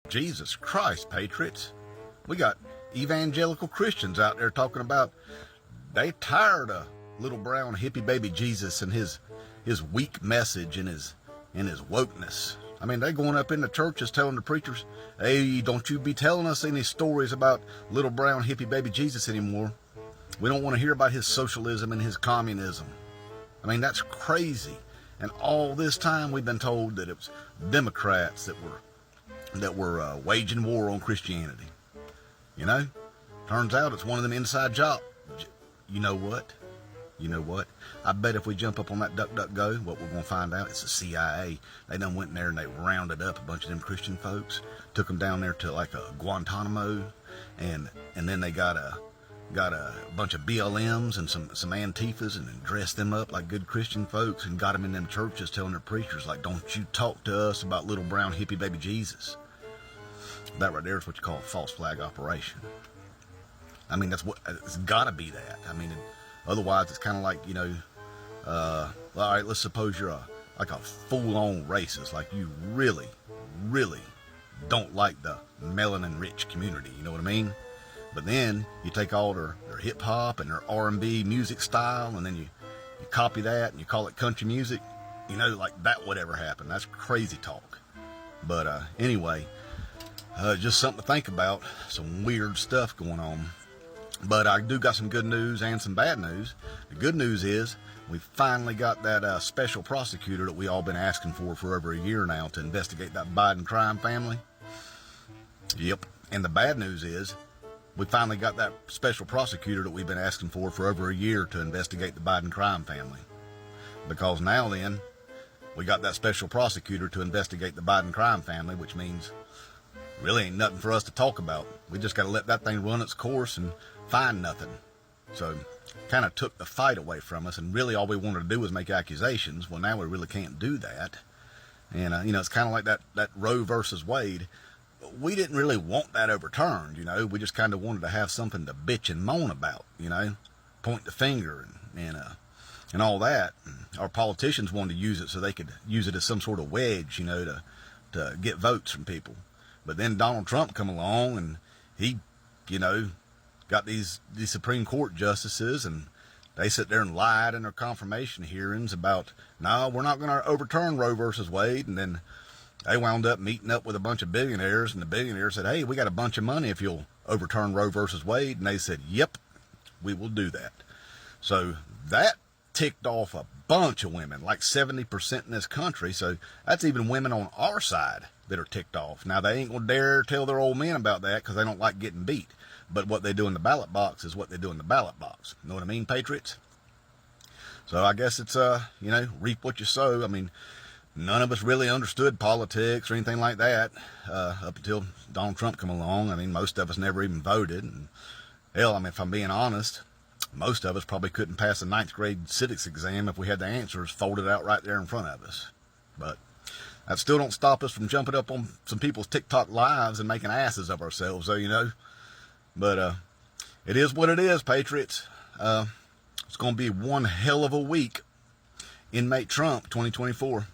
Jesus Christ, patriots. We got evangelical Christians out there talking about they tired of little brown hippie baby Jesus and his weak message and his wokeness. I mean, they going up in the churches telling the preachers, hey, don't you be telling us any stories about little brown hippie baby Jesus anymore. We don't want to hear about his socialism and his communism. I mean, that's crazy. And all this time we've been told that it was Democrats that were waging war on Christianity. You know, turns out it's one of them inside jobs. You know what? I bet if we jump up on that DuckDuckGo, what we're going to find out, it's the CIA. They done went in there and they rounded up a bunch of them Christian folks, took them down there to like a Guantanamo, and then they got a bunch of BLMs and some Antifas and then dressed them up like good Christian folks and got them in them churches telling their preachers, like, don't you talk to us about little brown hippie baby Jesus. That right there is what you call a false flag operation. I mean, it's got to be that. I mean, otherwise it's kind of like, all right, let's suppose you're like a full-on racist, like you really, really don't like the melanin-rich community, you know what I mean? But then you take all their hip-hop and their R&B music style, and then you copy that and you call it country music, like that would ever happen. That's crazy talk. But anyway, just something to think about. Some weird stuff going on. But I do got some good news and some bad news. The good news is we finally got that special prosecutor that we all been asking for over a year now to investigate that Biden crime family. Yep. And the bad news is we finally got that special prosecutor that we've been asking for over a year to investigate the Biden crime family. Because now then, we got that special prosecutor to investigate the Biden crime family, which means really ain't nothing for us to talk about. We just got to let that thing run its course and find nothing. So kind of took the fight away from us, and really all we wanted to do was make accusations. Well, now we really can't do that. And, it's kind of like that Roe versus Wade. We didn't really want that overturned, We just kind of wanted to have something to bitch and moan about, point the finger and all that. And our politicians wanted to use it so they could use it as some sort of wedge, to get votes from people. But then Donald Trump come along and he, got these Supreme Court justices, and they sit there and lied in their confirmation hearings about, no, we're not going to overturn Roe versus Wade. And then they wound up meeting up with a bunch of billionaires, and the billionaires said, hey, we got a bunch of money if you'll overturn Roe versus Wade. And they said, yep, we will do that. So that ticked off a bunch of women, like 70% in this country. So that's even women on our side that are ticked off. Now, they ain't going to dare tell their old men about that because they don't like getting beat. But what they do in the ballot box is what they do in the ballot box. Know what I mean, patriots? So I guess it's, reap what you sow. I mean, none of us really understood politics or anything like that up until Donald Trump come along. I mean, most of us never even voted. And hell, if I'm being honest, most of us probably couldn't pass a 9th grade civics exam if we had the answers folded out right there in front of us. But that still don't stop us from jumping up on some people's TikTok lives and making asses of ourselves, though, But it is what it is, patriots. It's going to be one hell of a week. Inmate Trump 2024.